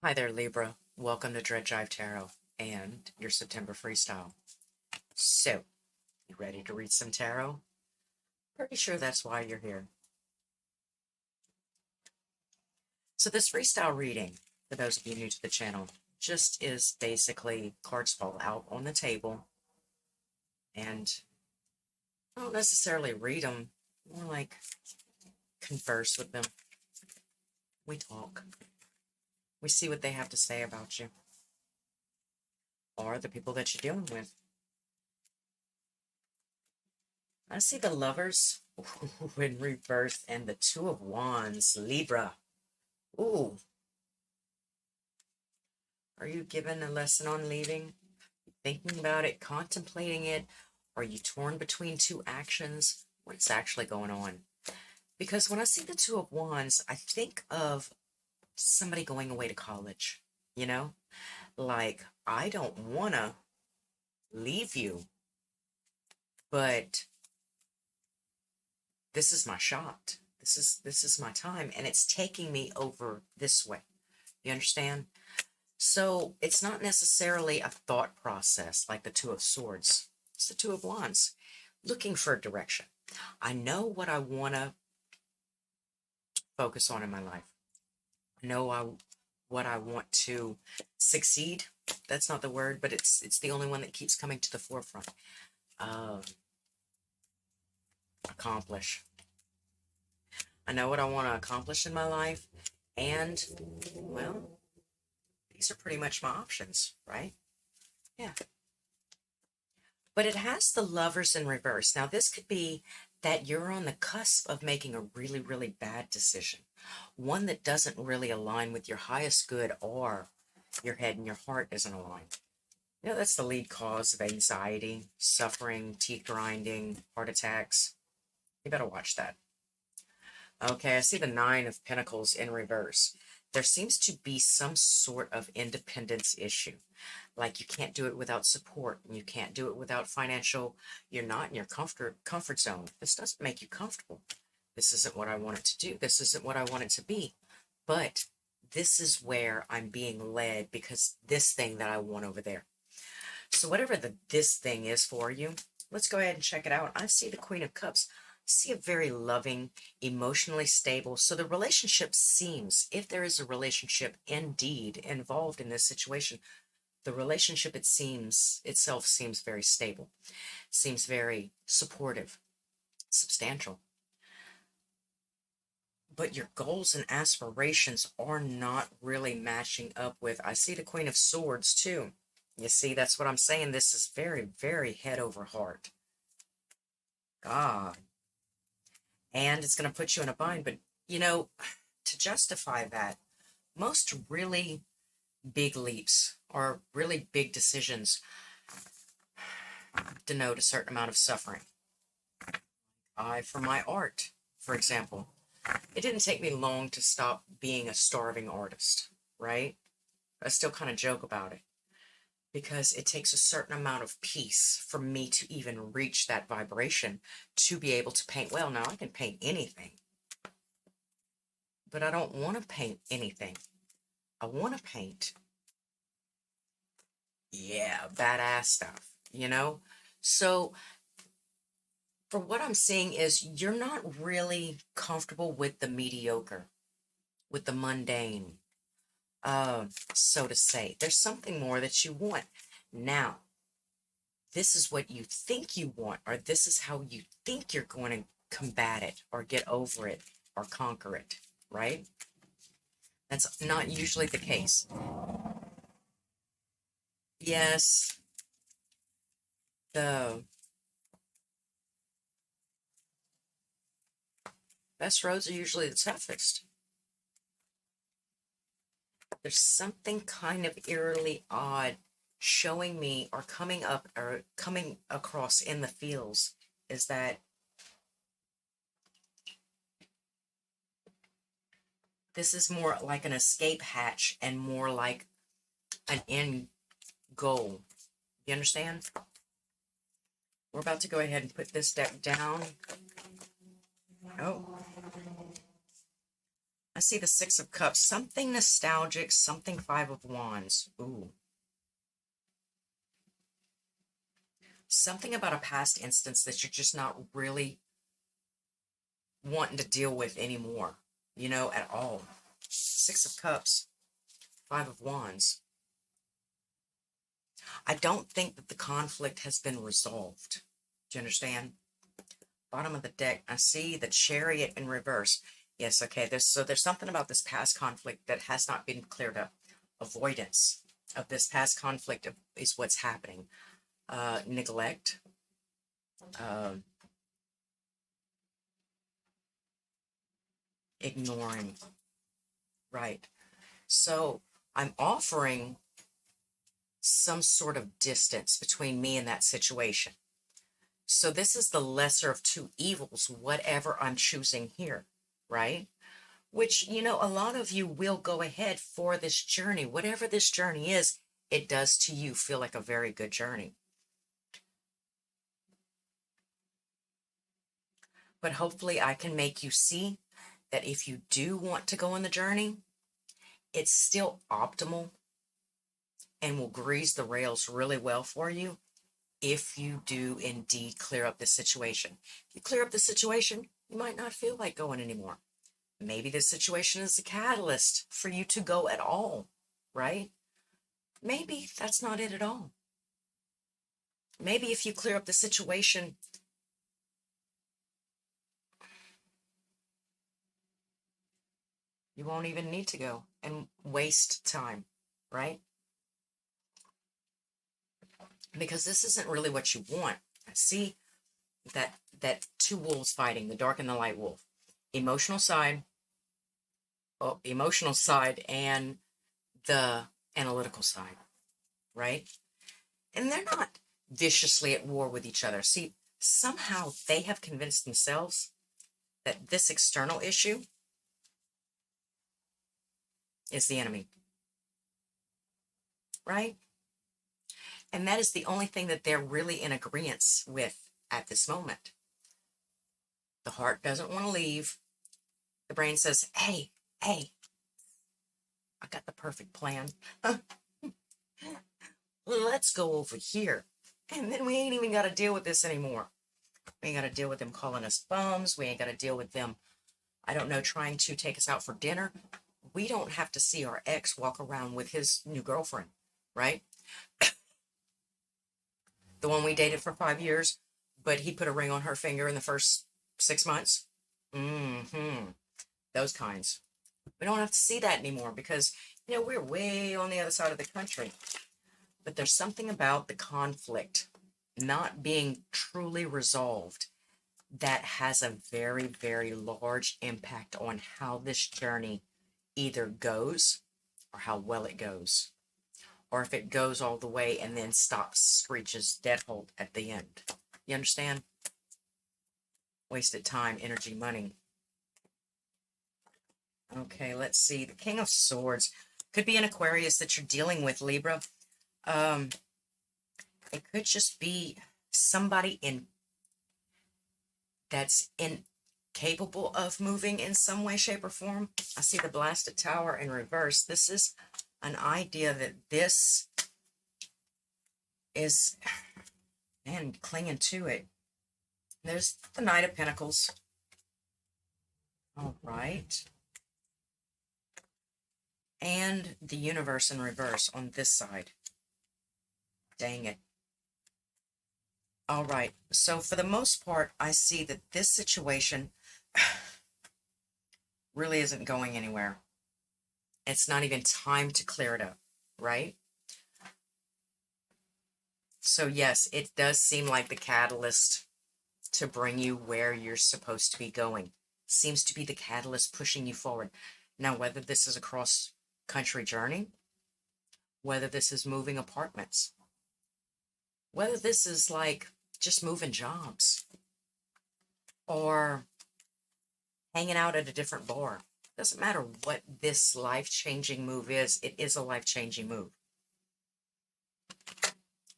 Hi there, Libra. Welcome to Jive Tarot and your September Freestyle. So, you ready to read some tarot? Pretty sure that's why you're here. So this freestyle reading, for those of you new to the channel, just is basically cards fall out on the table, and I don't necessarily read them, more like converse with them. We talk. We see what they have to say about you, or the people that you're dealing with. I see the Lovers in reverse and the Two of Wands, Libra. Ooh, are you given a lesson on leaving? Thinking about it, contemplating it? Are you torn between two actions? What's actually going on? Because when I see the Two of Wands, I think of somebody going away to college. You know, like, I don't want to leave you, but this is my shot. This is my time, and it's taking me over this way. You understand? So it's not necessarily a thought process like the Two of Swords. It's the Two of Wands, looking for a direction. I know what I want to focus on in my life. I know what I want to succeed. That's not the word, but it's the only one that keeps coming to the forefront. Uh, Accomplish. I know what I want to accomplish in my life, and, well, these are pretty much my options, right? Yeah. But it has the Lovers in reverse. Now, this could be that you're on the cusp of making a really, really bad decision, one that doesn't really align with your highest good, or your head and your heart isn't aligned. You know, that's the lead cause of anxiety, suffering, teeth grinding, heart attacks. You better watch that. Okay, I see the Nine of Pentacles in reverse. There seems to be some sort of independence issue. Like, you can't do it without support, and you can't do it without financial. You're not in your comfort zone. This doesn't make you comfortable. This isn't what I want it to do. This isn't what I want it to be. But this is where I'm being led, because this thing that I want over there. So whatever this thing is for you, let's go ahead and check it out. I see the Queen of Cups. I see a very loving, emotionally stable. So the relationship seems, if there is a relationship indeed involved in this situation, the relationship itself seems very stable, seems very supportive, substantial. But your goals and aspirations are not really matching up with, I see the Queen of Swords too. You see, that's what I'm saying. This is very, very head over heart. God. And it's going to put you in a bind. But, you know, to justify that, most really big leaps or really big decisions denote a certain amount of suffering. For my art, for example, it didn't take me long to stop being a starving artist, right? I still kind of joke about it, because it takes a certain amount of peace for me to even reach that vibration to be able to paint well. Now, I can paint anything, but I don't want to paint anything. I want to paint, yeah, badass stuff, you know? So, for what I'm seeing is you're not really comfortable with the mediocre, with the mundane, so to say. There's something more that you want. Now, this is what you think you want, or this is how you think you're going to combat it, or get over it, or conquer it, right? That's not usually the case. Yes, the best roads are usually the toughest. There's something kind of eerily odd showing me, or coming up, or coming across in the fields, is that this is more like an escape hatch and more like an end goal. You understand? We're about to go ahead and put this deck down. Oh, I see the Six of Cups, something nostalgic, something Five of Wands. Ooh. Something about a past instance that you're just not really wanting to deal with anymore, you know, at all. Six of Cups, Five of Wands. I don't think that the conflict has been resolved. Do you understand? Bottom of the deck, I see the Chariot in reverse. Yes, okay, there's something about this past conflict that has not been cleared up. Avoidance of this past conflict is what's happening. Neglect. Ignoring. Right. So I'm offering some sort of distance between me and that situation. So this is the lesser of two evils, whatever I'm choosing here, right? Which, you know, a lot of you will go ahead for this journey. Whatever this journey is, it does to you feel like a very good journey. But hopefully I can make you see that if you do want to go on the journey, it's still optimal and will grease the rails really well for you if you do indeed clear up the situation. If you clear up the situation, you might not feel like going anymore. Maybe this situation is a catalyst for you to go at all, right? Maybe that's not it at all. Maybe if you clear up the situation, you won't even need to go and waste time, right? Because this isn't really what you want. See that two wolves fighting, the dark and the light wolf. Emotional side, and the analytical side, right? And they're not viciously at war with each other. See, somehow they have convinced themselves that this external issue is the enemy, right? And that is the only thing that they're really in agreement with at this moment. The heart doesn't want to leave. The brain says, hey, I got the perfect plan. Let's go over here. And then we ain't even got to deal with this anymore. We ain't got to deal with them calling us bums. We ain't got to deal with them, I don't know, trying to take us out for dinner. We don't have to see our ex walk around with his new girlfriend, right? The one we dated for 5 years, but he put a ring on her finger in the first 6 months. Those kinds. We don't have to see that anymore because, you know, we're way on the other side of the country. But there's something about the conflict not being truly resolved that has a very, very large impact on how this journey either goes or how well it goes. Or if it goes all the way and then stops, screeches, dead halt at the end. You understand? Wasted time, energy, money. Okay, let's see. The King of Swords. Could be an Aquarius that you're dealing with, Libra. It could just be somebody that's incapable of moving in some way, shape, or form. I see the Blasted Tower in reverse. This is an idea that this is, man, clinging to it. There's the Knight of Pentacles. All right. And the Universe in reverse on this side. Dang it. All right. So for the most part, I see that this situation really isn't going anywhere. It's not even time to clear it up, right? So yes, it does seem like the catalyst to bring you where you're supposed to be going. Seems to be the catalyst pushing you forward. Now, whether this is a cross-country journey, whether this is moving apartments, whether this is like just moving jobs or hanging out at a different bar. Doesn't matter what this life-changing move is, it is a life-changing move.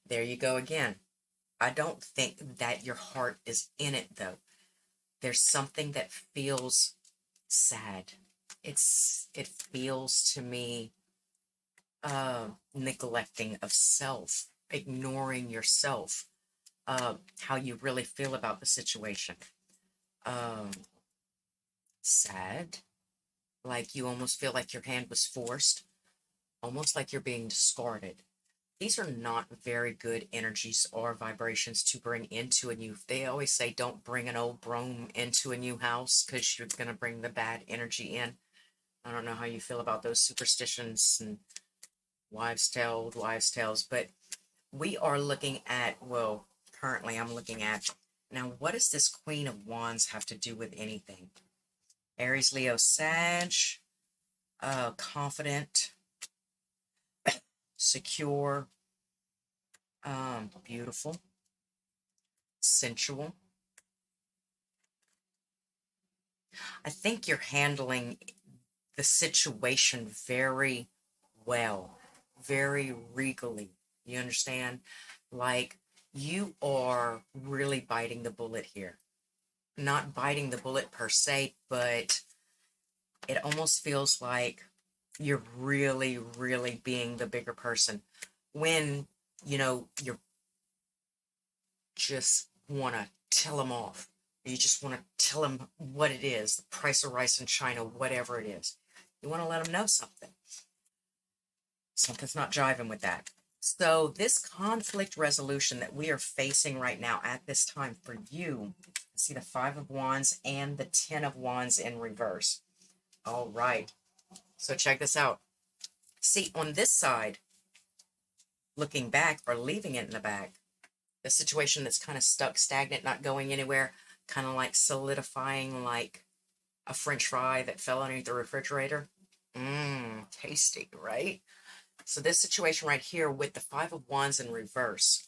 There you go again. I don't think that your heart is in it, though. There's something that feels sad. it feels to me neglecting of self, ignoring yourself, how you really feel about the situation. Um, Sad, like you almost feel like your hand was forced, almost like you're being discarded. These are not very good energies or vibrations to bring into a new. They always say don't bring an old broom into a new house because you're going to bring the bad energy in. I don't know how you feel about those superstitions and wives' tales, but we are looking at, well, currently I'm looking at, now what does this Queen of Wands have to do with anything? Aries, Leo, Sag, confident, secure, beautiful, sensual. I think you're handling the situation very well, very regally. You understand? Like you are really biting the bullet here. Not biting the bullet per se, but it almost feels like you're really, really being the bigger person when, you're just want to tell them off. You just want to tell them what it is, the price of rice in China, whatever it is. You want to let them know something. Something's not jiving with that. So this conflict resolution that we are facing right now at this time for you, see the Five of Wands and the Ten of Wands in reverse. All right. So check this out. See, on this side, looking back or leaving it in the back, the situation that's kind of stuck, stagnant, not going anywhere, kind of like solidifying like a French fry that fell underneath the refrigerator. Mmm, tasty, right? So this situation right here with the Five of Wands in reverse,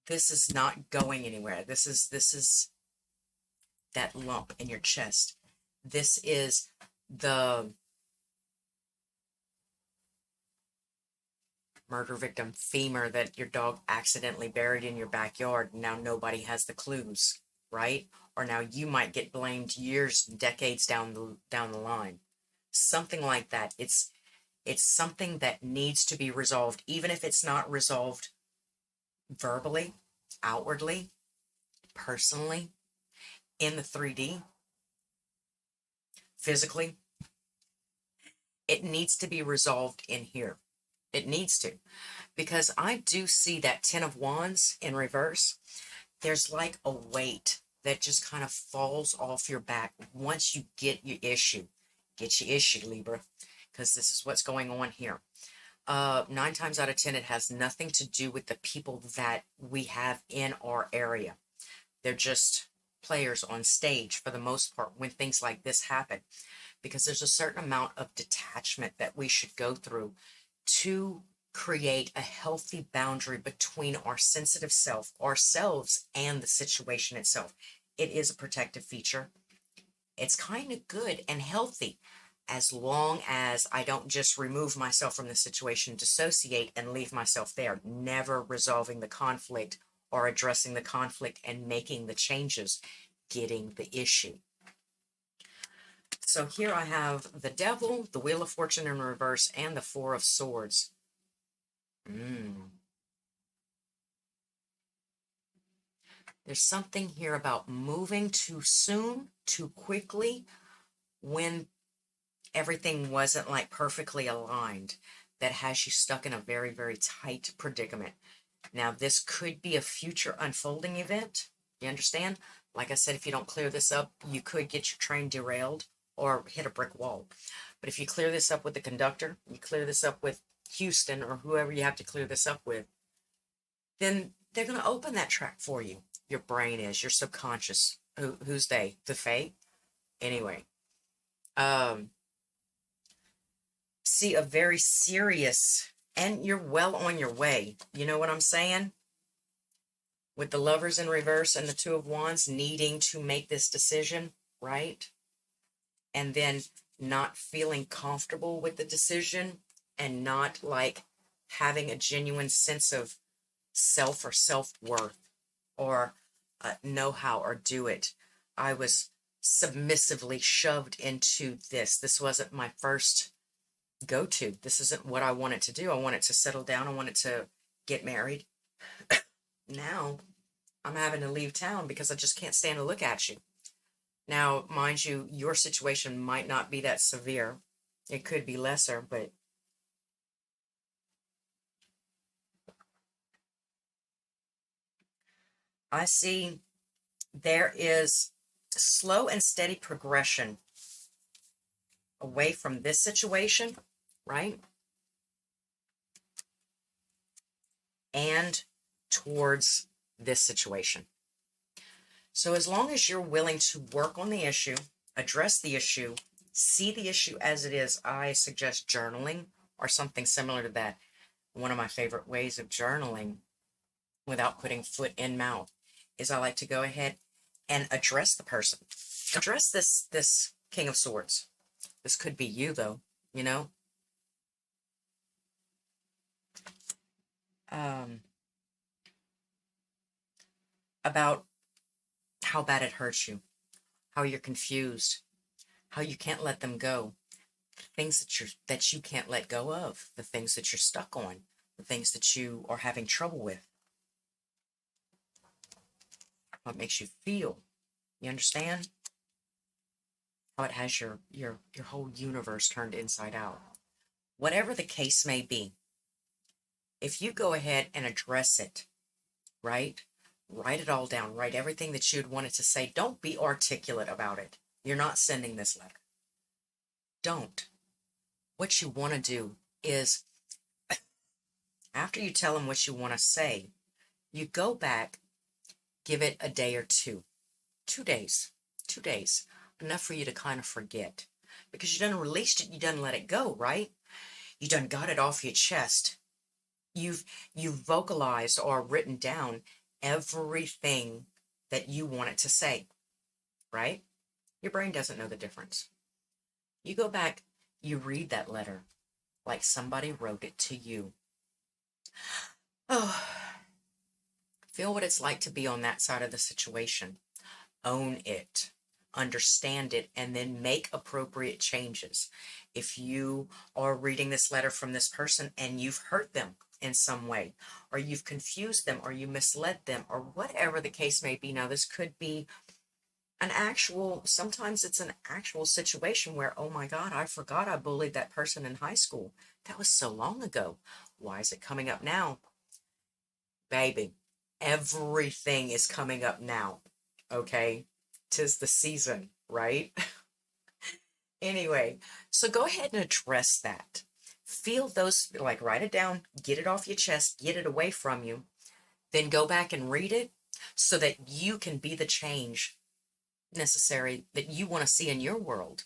this is not going anywhere. This is that lump in your chest. This is the murder victim femur that your dog accidentally buried in your backyard. Now nobody has the clues, right? Or now you might get blamed years, decades down the line. Something like that. It's something that needs to be resolved, even if it's not resolved verbally, outwardly, personally, in the 3D, physically. It needs to be resolved in here. It needs to. Because I do see that Ten of Wands in reverse. There's like a weight that just kind of falls off your back once you get your issue. Get your issue, Libra. Because this is what's going on here. 9 times out of 10, it has nothing to do with the people that we have in our area. They're just players on stage for the most part when things like this happen. Because there's a certain amount of detachment that we should go through to create a healthy boundary between our sensitive self, ourselves, and the situation itself. It is a protective feature. It's kind of good and healthy as long as I don't just remove myself from the situation, dissociate, and leave myself there, never resolving the conflict or addressing the conflict and making the changes, getting the issue. So here I have the Devil, the Wheel of Fortune in reverse, and the Four of Swords. There's something here about moving too soon, too quickly, when everything wasn't like perfectly aligned, that has you stuck in a very, very tight predicament. Now, this could be a future unfolding event. You understand? Like I said, if you don't clear this up, you could get your train derailed or hit a brick wall. But if you clear this up with the conductor, you clear this up with Houston or whoever you have to clear this up with, then they're going to open that track for you. Your brain is, your subconscious. Who's they? The Fae? Anyway. See a very serious, and you're well on your way. You know what I'm saying? With the Lovers in reverse and the Two of Wands needing to make this decision, right? And then not feeling comfortable with the decision and not like having a genuine sense of self or self-worth or know how or do it. I was submissively shoved into this. This wasn't my first go-to. This isn't what I wanted to do. I wanted to settle down. I wanted to get married. Now I'm having to leave town because I just can't stand to look at you. Now, mind you, your situation might not be that severe. It could be lesser, but I see there is slow and steady progression away from this situation, right? And towards this situation. So as long as you're willing to work on the issue, address the issue, see the issue as it is, I suggest journaling or something similar to that. One of my favorite ways of journaling without putting foot in mouth is I like to go ahead and address the person. Address this King of Swords. This could be you, though, you know? About how bad it hurts you, how you're confused, how you can't let them go, the things that you can't let go of, the things that you're stuck on, the things that you are having trouble with, what makes you feel. You understand? How it has your whole universe turned inside out. Whatever the case may be, if you go ahead and address it, right? Write it all down. Write everything that you'd wanted to say. Don't be articulate about it. You're not sending this letter. Don't. What you want to do is, after you tell them what you want to say, you go back, give it a day or two. 2 days. 2 days. Enough for you to kind of forget. Because you done released it, you done let it go, right? You done got it off your chest. You've vocalized or written down everything that you wanted to say, right? Your brain doesn't know the difference. You go back, you read that letter like somebody wrote it to you. Oh, feel what it's like to be on that side of the situation. Own it, understand it, and then make appropriate changes. If you are reading this letter from this person and you've hurt them in some way, or you've confused them, or you misled them, or whatever the case may be. Now, this could be sometimes it's an actual situation where, oh my God, I forgot I bullied that person in high school. That was so long ago. Why is it coming up now? Baby, everything is coming up now, okay? 'Tis the season, right? Anyway, so go ahead and address that. Feel those, like write it down, get it off your chest, get it away from you, then go back and read it so that you can be the change necessary that you want to see in your world.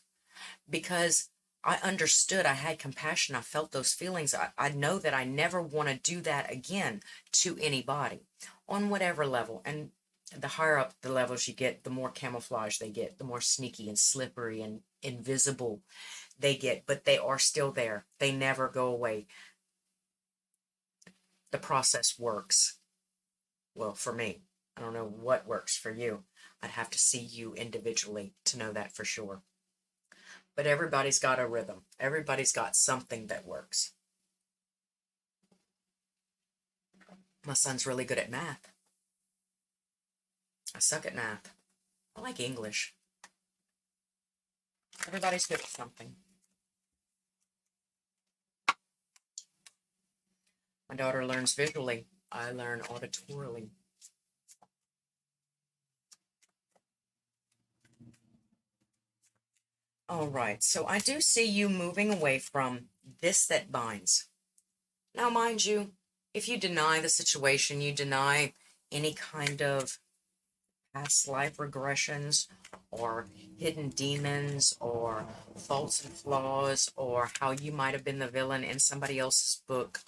Because I understood, I had compassion, I felt those feelings. I know that I never want to do that again to anybody on whatever level. And the higher up the levels you get, the more camouflage they get, the more sneaky and slippery and invisible they get, but they are still there. They never go away. The process works. Well, for me, I don't know what works for you. I'd have to see you individually to know that for sure. But everybody's got a rhythm. Everybody's got something that works. My son's really good at math. I suck at math. I like English. Everybody's good at something. My daughter learns visually. I learn auditorily. All right, so I do see you moving away from this that binds. Now, mind you, if you deny the situation, you deny any kind of past life regressions or hidden demons or faults and flaws or how you might have been the villain in somebody else's book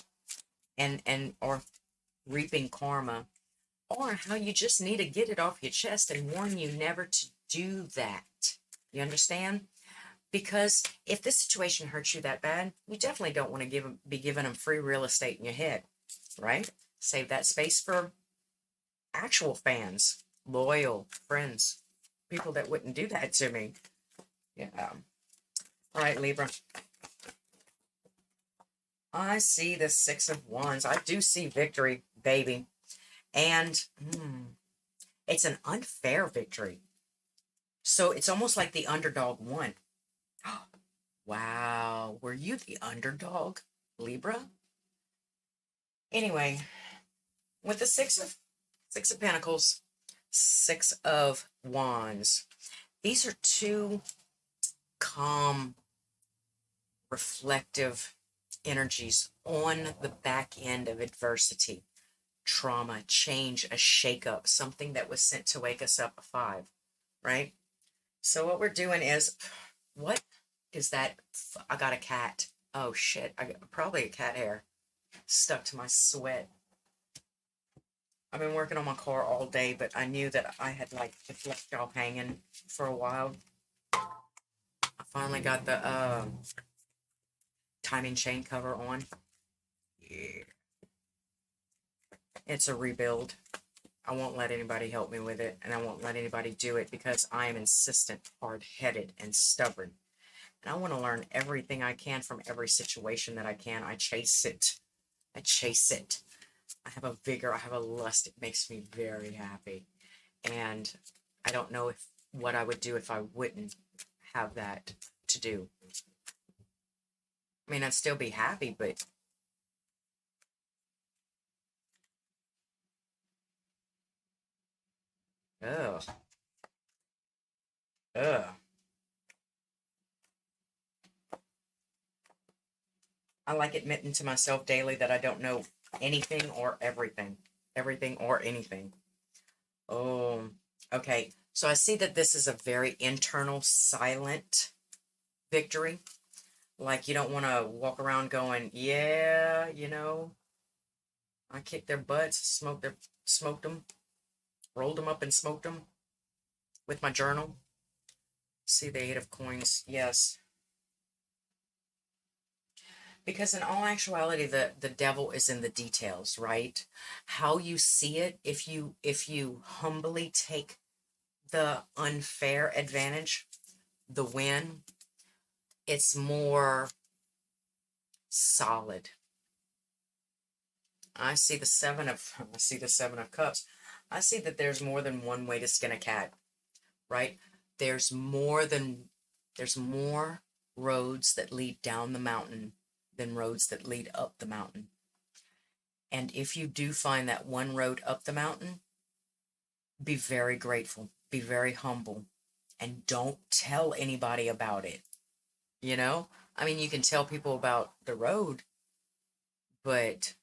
and or reaping karma, or how you just need to get it off your chest and warn you never to do that. You understand? Because if this situation hurts you that bad, you definitely don't want to be giving them free real estate in your head, right? Save that space for actual fans, loyal friends, people that wouldn't do that to me. Yeah. All right, Libra. I see the Six of Wands. I do see victory, baby. And it's an unfair victory. So it's almost like the underdog won. Wow. Were you the underdog, Libra? Anyway, with the Six of Pentacles, Six of Wands. These are two calm, reflective energies on the back end of adversity, trauma, change, a shakeup, something that was sent to wake us up at 5, right? So what we're doing is, what is that? I got a cat. Oh shit, I got probably a cat hair stuck to my sweat. I've been working on my car all day, but I knew that I had like just left y'all hanging for a while. I finally got the timing chain cover on. Yeah. It's a rebuild. I won't let anybody help me with it, and I won't let anybody do it because I am insistent, hard-headed, and stubborn. And I want to learn everything I can from every situation that I can. I chase it. I chase it. I have a vigor. I have a lust. It makes me very happy. And I don't know what I would do if I wouldn't have that to do. I mean, I'd still be happy, but ugh. Ugh. I like admitting to myself daily that I don't know anything or everything. Everything or anything. Oh, okay. So I see that this is a very internal, silent victory. Like you don't want to walk around going, yeah, you know, I kicked their butts, smoked them, rolled them up and smoked them with my journal. See the Eight of Coins. Yes. Because in all actuality, the devil is in the details, right? How you see it, if you humbly take the unfair advantage, the win, it's more solid. I see the Seven of Cups. I see that there's more than one way to skin a cat, right? There's more roads that lead down the mountain than roads that lead up the mountain. And if you do find that one road up the mountain, be very grateful, be very humble, and don't tell anybody about it. You know? I mean, you can tell people about the road, but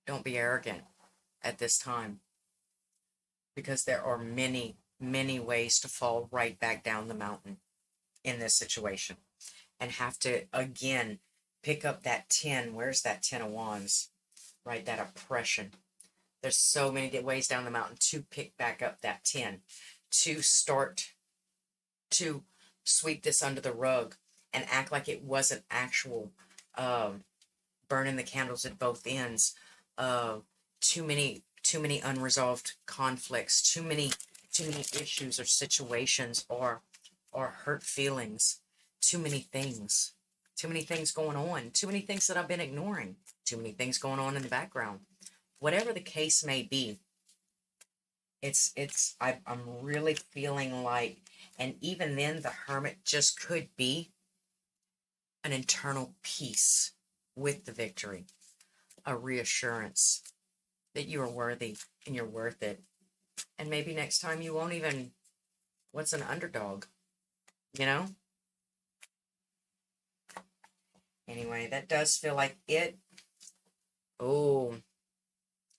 don't be arrogant at this time, because there are many, many ways to fall right back down the mountain in this situation and have to, again, pick up that 10. Where's that 10 of Wands? Right? That oppression. There's so many ways down the mountain to pick back up that 10, to start to sweep this under the rug and act like it wasn't actual, burning the candles at both ends. Too many unresolved conflicts, too many issues or situations or hurt feelings, too many things going on, too many things that I've been ignoring, too many things going on in the background. Whatever the case may be, I'm really feeling like, and even then the Hermit just could be an internal peace with the victory, a reassurance that you are worthy and you're worth it. And maybe next time you won't even, what's an underdog, you know? Anyway, that does feel like it. Oh,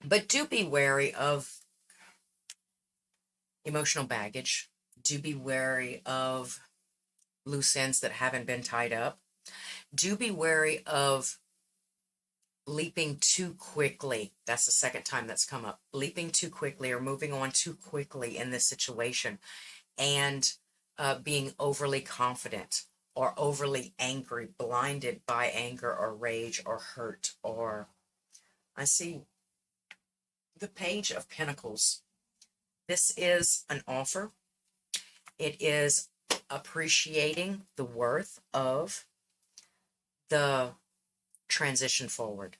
but do be wary of emotional baggage. Do be wary of loose ends that haven't been tied up. Do be wary of leaping too quickly. That's the second time that's come up. Leaping too quickly or moving on too quickly in this situation, and being overly confident or overly angry, blinded by anger or rage or hurt. Or I see the Page of Pentacles. This is an offer. It is appreciating the worth of the transition forward.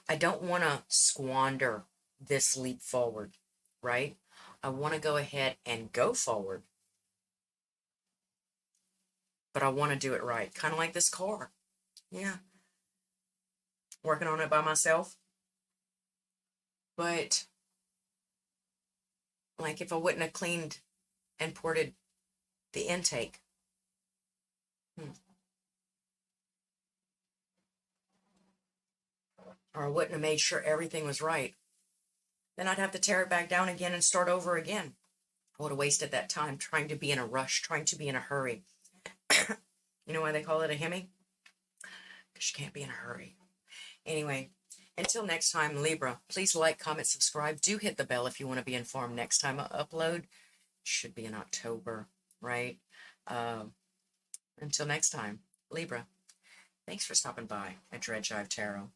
I don't want to squander this leap forward, right? I want to go ahead and go forward, but I want to do it right. Kind of like this car. Yeah. Working on it by myself. But like if I wouldn't have cleaned and ported the intake, or I wouldn't have made sure everything was right, then I'd have to tear it back down again and start over again. I would have wasted that time trying to be in a rush, trying to be in a hurry. You know why they call it a Hemi? Because you can't be in a hurry. Anyway, until next time, Libra, please like, comment, subscribe. Do hit the bell if you want to be informed next time I upload. Should be in October, right? Until next time, Libra, thanks for stopping by at Jive Tarot.